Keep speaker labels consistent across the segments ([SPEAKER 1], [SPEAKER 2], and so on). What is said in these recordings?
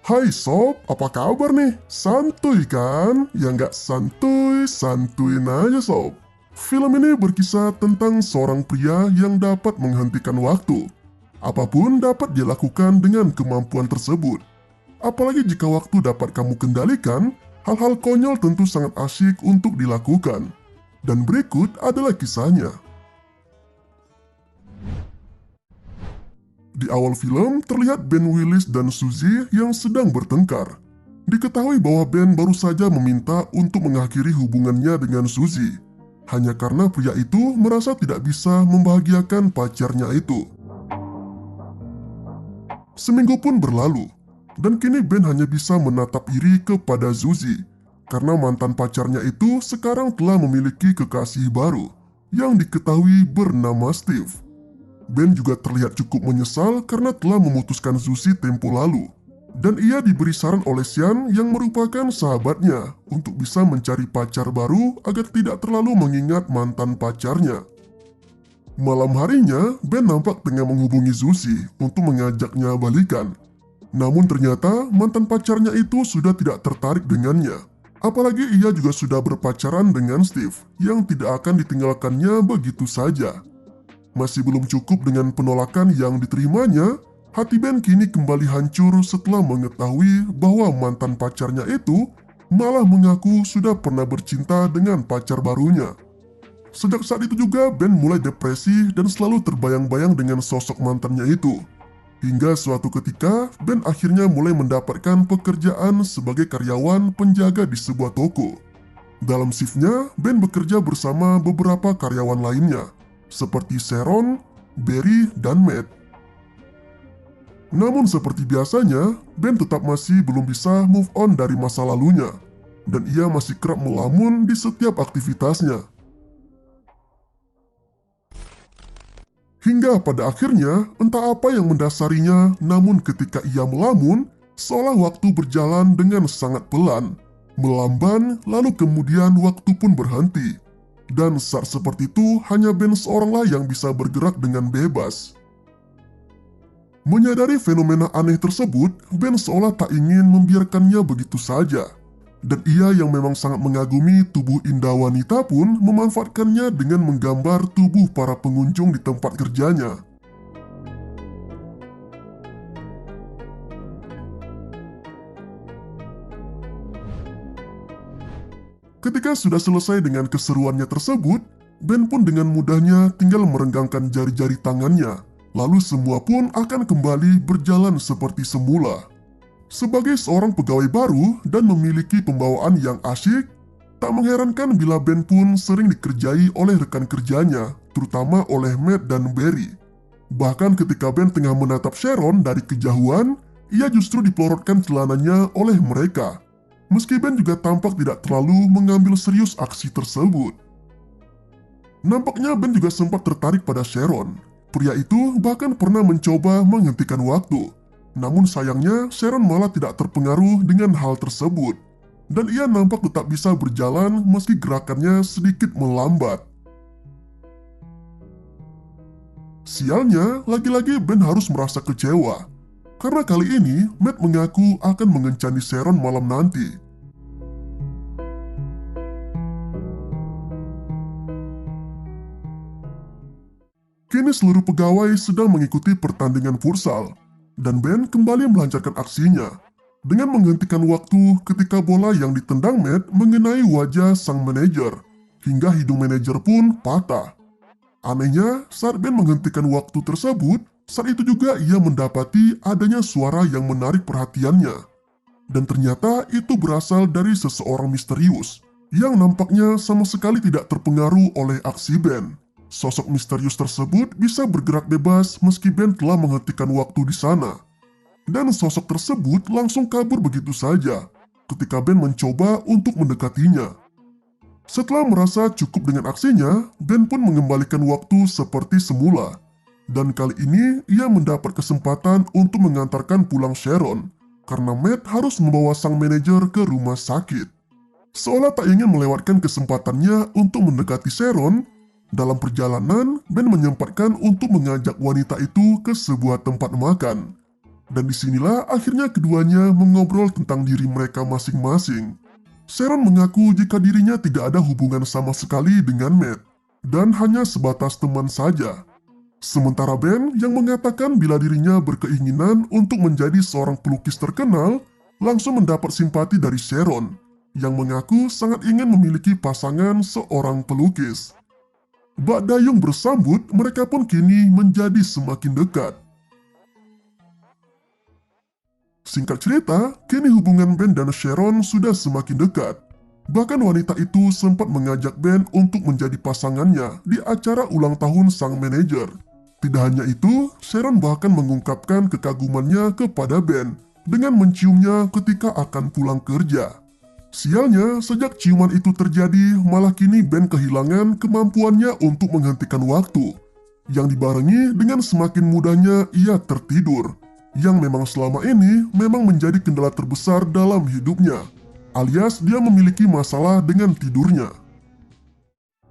[SPEAKER 1] Hai sob, apa kabar nih? Santuy kan? Ya nggak santuy, santuin aja sob. Film ini berkisah tentang seorang pria yang dapat menghentikan waktu. Apapun dapat dia lakukan dengan kemampuan tersebut. Apalagi jika waktu dapat kamu kendalikan, hal-hal konyol tentu sangat asyik untuk dilakukan. Dan berikut adalah kisahnya. Di awal film, terlihat Ben Willis dan Suzy yang sedang bertengkar. Diketahui bahwa Ben baru saja meminta untuk mengakhiri hubungannya dengan Suzy, hanya karena pria itu merasa tidak bisa membahagiakan pacarnya itu. Seminggu pun berlalu, dan kini Ben hanya bisa menatap iri kepada Suzy, karena mantan pacarnya itu sekarang telah memiliki kekasih baru, yang diketahui bernama Steve. Ben juga terlihat cukup menyesal karena telah memutuskan Suzy tempo lalu. Dan ia diberi saran oleh Sean yang merupakan sahabatnya untuk bisa mencari pacar baru agar tidak terlalu mengingat mantan pacarnya. Malam harinya, Ben nampak tengah menghubungi Suzy untuk mengajaknya balikan. Namun ternyata mantan pacarnya itu sudah tidak tertarik dengannya. Apalagi ia juga sudah berpacaran dengan Steve yang tidak akan ditinggalkannya begitu saja. Masih belum cukup dengan penolakan yang diterimanya, hati Ben kini kembali hancur setelah mengetahui bahwa mantan pacarnya itu malah mengaku sudah pernah bercinta dengan pacar barunya. Sejak saat itu juga Ben mulai depresi dan selalu terbayang-bayang dengan sosok mantannya itu. Hingga suatu ketika, Ben akhirnya mulai mendapatkan pekerjaan sebagai karyawan penjaga di sebuah toko. Dalam shiftnya, Ben bekerja bersama beberapa karyawan lainnya, seperti Sharon, Barry, dan Matt. Namun seperti biasanya, Ben tetap masih belum bisa move on dari masa lalunya, dan ia masih kerap melamun di setiap aktivitasnya. Hingga pada akhirnya, entah apa yang mendasarinya, namun ketika ia melamun, seolah waktu berjalan dengan sangat pelan, melamban, lalu kemudian waktu pun berhenti. Dan saat seperti itu, hanya Ben seoranglah yang bisa bergerak dengan bebas. Menyadari fenomena aneh tersebut, Ben seolah tak ingin membiarkannya begitu saja. Dan ia yang memang sangat mengagumi tubuh indah wanita pun memanfaatkannya dengan menggambar tubuh para pengunjung di tempat kerjanya. Ketika sudah selesai dengan keseruannya tersebut, Ben pun dengan mudahnya tinggal merenggangkan jari-jari tangannya. Lalu semua pun akan kembali berjalan seperti semula. Sebagai seorang pegawai baru dan memiliki pembawaan yang asyik, tak mengherankan bila Ben pun sering dikerjai oleh rekan kerjanya, terutama oleh Matt dan Barry. Bahkan ketika Ben tengah menatap Sharon dari kejauhan, ia justru dipelorotkan celananya oleh mereka. Meski Ben juga tampak tidak terlalu mengambil serius aksi tersebut. Nampaknya Ben juga sempat tertarik pada Sharon. Pria itu bahkan pernah mencoba menghentikan waktu. Namun sayangnya Sharon malah tidak terpengaruh dengan hal tersebut. Dan ia nampak tetap bisa berjalan meski gerakannya sedikit melambat. Sialnya, lagi-lagi Ben harus merasa kecewa. Karena kali ini, Matt mengaku akan mengencani Sharon malam nanti. Kini seluruh pegawai sedang mengikuti pertandingan futsal, dan Ben kembali melancarkan aksinya dengan menghentikan waktu ketika bola yang ditendang Matt mengenai wajah sang manajer, hingga hidung manajer pun patah. Anehnya, saat Ben menghentikan waktu tersebut, saat itu juga ia mendapati adanya suara yang menarik perhatiannya. Dan ternyata itu berasal dari seseorang misterius, yang nampaknya sama sekali tidak terpengaruh oleh aksi Ben. Sosok misterius tersebut bisa bergerak bebas meski Ben telah menghentikan waktu di sana. Dan sosok tersebut langsung kabur begitu saja ketika Ben mencoba untuk mendekatinya. Setelah merasa cukup dengan aksinya, Ben pun mengembalikan waktu seperti semula. Dan kali ini ia mendapat kesempatan untuk mengantarkan pulang Sharon, karena Matt harus membawa sang manajer ke rumah sakit. Seolah tak ingin melewatkan kesempatannya untuk mendekati Sharon, dalam perjalanan Ben menyempatkan untuk mengajak wanita itu ke sebuah tempat makan. Dan disinilah akhirnya keduanya mengobrol tentang diri mereka masing-masing. Sharon mengaku jika dirinya tidak ada hubungan sama sekali dengan Matt, dan hanya sebatas teman saja. Sementara Ben yang mengatakan bila dirinya berkeinginan untuk menjadi seorang pelukis terkenal, langsung mendapat simpati dari Sharon, yang mengaku sangat ingin memiliki pasangan seorang pelukis. Bak dayung bersambut, mereka pun kini menjadi semakin dekat. Singkat cerita, kini hubungan Ben dan Sharon sudah semakin dekat. Bahkan wanita itu sempat mengajak Ben untuk menjadi pasangannya di acara ulang tahun sang manajer. Tidak hanya itu, Sharon bahkan mengungkapkan kekagumannya kepada Ben dengan menciumnya ketika akan pulang kerja. Sialnya, sejak ciuman itu terjadi, malah kini Ben kehilangan kemampuannya untuk menghentikan waktu, yang dibarengi dengan semakin mudahnya ia tertidur, yang memang selama ini memang menjadi kendala terbesar dalam hidupnya, alias dia memiliki masalah dengan tidurnya.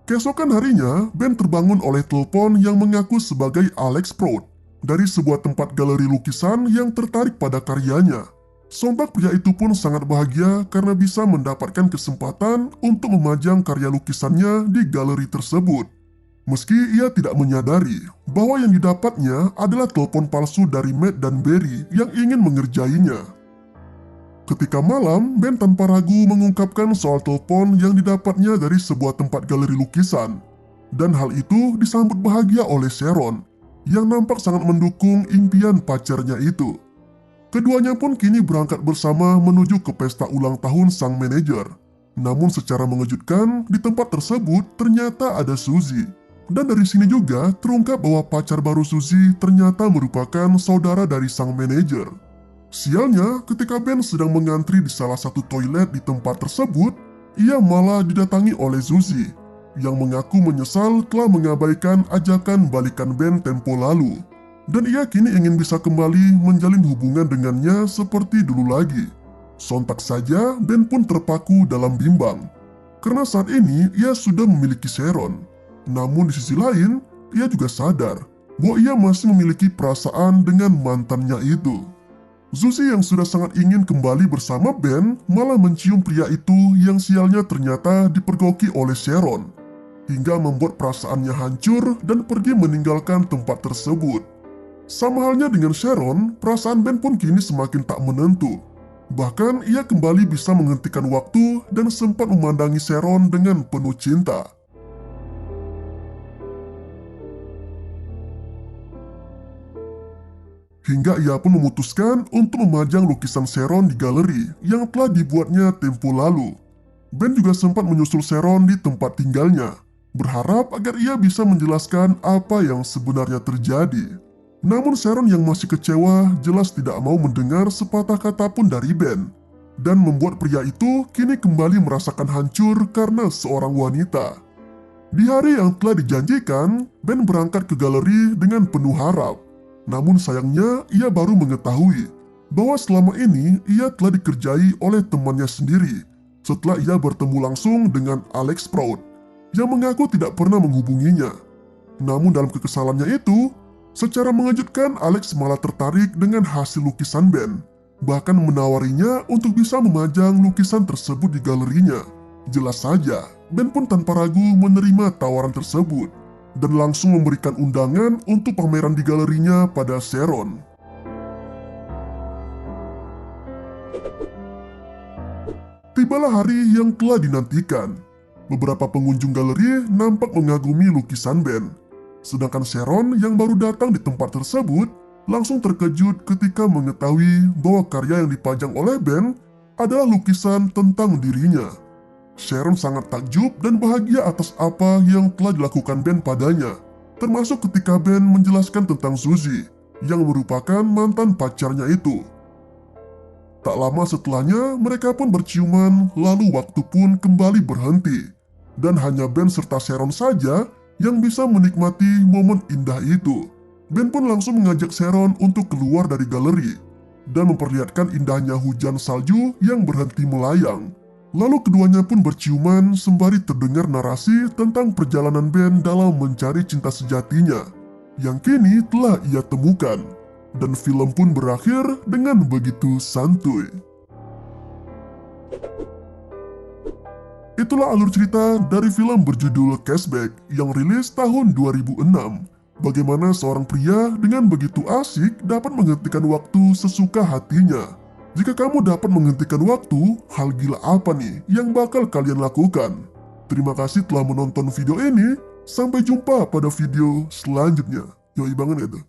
[SPEAKER 1] Keesokan harinya, Ben terbangun oleh telepon yang mengaku sebagai Alex Prout dari sebuah tempat galeri lukisan yang tertarik pada karyanya. Sontak pria itu pun sangat bahagia karena bisa mendapatkan kesempatan untuk memajang karya lukisannya di galeri tersebut. Meski ia tidak menyadari bahwa yang didapatnya adalah telepon palsu dari Matt dan Barry yang ingin mengerjainya. Ketika malam, Ben tanpa ragu mengungkapkan soal telepon yang didapatnya dari sebuah tempat galeri lukisan. Dan hal itu disambut bahagia oleh Sharon, yang nampak sangat mendukung impian pacarnya itu. Keduanya pun kini berangkat bersama menuju ke pesta ulang tahun sang manajer. Namun secara mengejutkan, di tempat tersebut ternyata ada Suzy. Dan dari sini juga terungkap bahwa pacar baru Suzy ternyata merupakan saudara dari sang manajer. Sialnya, ketika Ben sedang mengantri di salah satu toilet di tempat tersebut, ia malah didatangi oleh Suzy, yang mengaku menyesal telah mengabaikan ajakan balikan Ben tempo lalu. Dan ia kini ingin bisa kembali menjalin hubungan dengannya seperti dulu lagi. Sontak saja Ben pun terpaku dalam bimbang, karena saat ini ia sudah memiliki Sharon. Namun di sisi lain, ia juga sadar bahwa ia masih memiliki perasaan dengan mantannya itu. Suzy yang sudah sangat ingin kembali bersama Ben malah mencium pria itu yang sialnya ternyata dipergoki oleh Sharon, hingga membuat perasaannya hancur dan pergi meninggalkan tempat tersebut. Sama halnya dengan Sharon, perasaan Ben pun kini semakin tak menentu. Bahkan ia kembali bisa menghentikan waktu dan sempat memandangi Sharon dengan penuh cinta. Hingga ia pun memutuskan untuk memajang lukisan Sharon di galeri yang telah dibuatnya tempo lalu. Ben juga sempat menyusul Sharon di tempat tinggalnya, berharap agar ia bisa menjelaskan apa yang sebenarnya terjadi. Namun Sharon yang masih kecewa jelas tidak mau mendengar sepatah kata pun dari Ben, dan membuat pria itu kini kembali merasakan hancur karena seorang wanita. Di hari yang telah dijanjikan, Ben berangkat ke galeri dengan penuh harap. Namun sayangnya ia baru mengetahui bahwa selama ini ia telah dikerjai oleh temannya sendiri setelah ia bertemu langsung dengan Alex Prout yang mengaku tidak pernah menghubunginya. Namun dalam kekesalannya itu, secara mengejutkan Alex malah tertarik dengan hasil lukisan Ben, bahkan menawarinya untuk bisa memajang lukisan tersebut di galerinya. Jelas saja, Ben pun tanpa ragu menerima tawaran tersebut dan langsung memberikan undangan untuk pameran di galerinya pada Sharon. Tibalah hari yang telah dinantikan. Beberapa pengunjung galeri nampak mengagumi lukisan Ben. Sedangkan Sharon yang baru datang di tempat tersebut langsung terkejut ketika mengetahui bahwa karya yang dipajang oleh Ben adalah lukisan tentang dirinya. Sharon sangat takjub dan bahagia atas apa yang telah dilakukan Ben padanya, termasuk ketika Ben menjelaskan tentang Suzy, yang merupakan mantan pacarnya itu. Tak lama setelahnya, mereka pun berciuman, lalu waktu pun kembali berhenti. Dan hanya Ben serta Sharon saja yang bisa menikmati momen indah itu. Ben pun langsung mengajak Sharon untuk keluar dari galeri, dan memperlihatkan indahnya hujan salju yang berhenti melayang. Lalu keduanya pun berciuman sembari terdengar narasi tentang perjalanan Ben dalam mencari cinta sejatinya, yang kini telah ia temukan. dan film pun berakhir dengan begitu santuy. Itulah alur cerita dari film berjudul Cashback yang rilis tahun 2006. Bagaimana seorang pria dengan begitu asik dapat menghentikan waktu sesuka hatinya. Jika kamu dapat menghentikan waktu, hal gila apa nih yang bakal kalian lakukan? Terima kasih telah menonton video ini. Sampai jumpa pada video selanjutnya. Yoi banget gitu.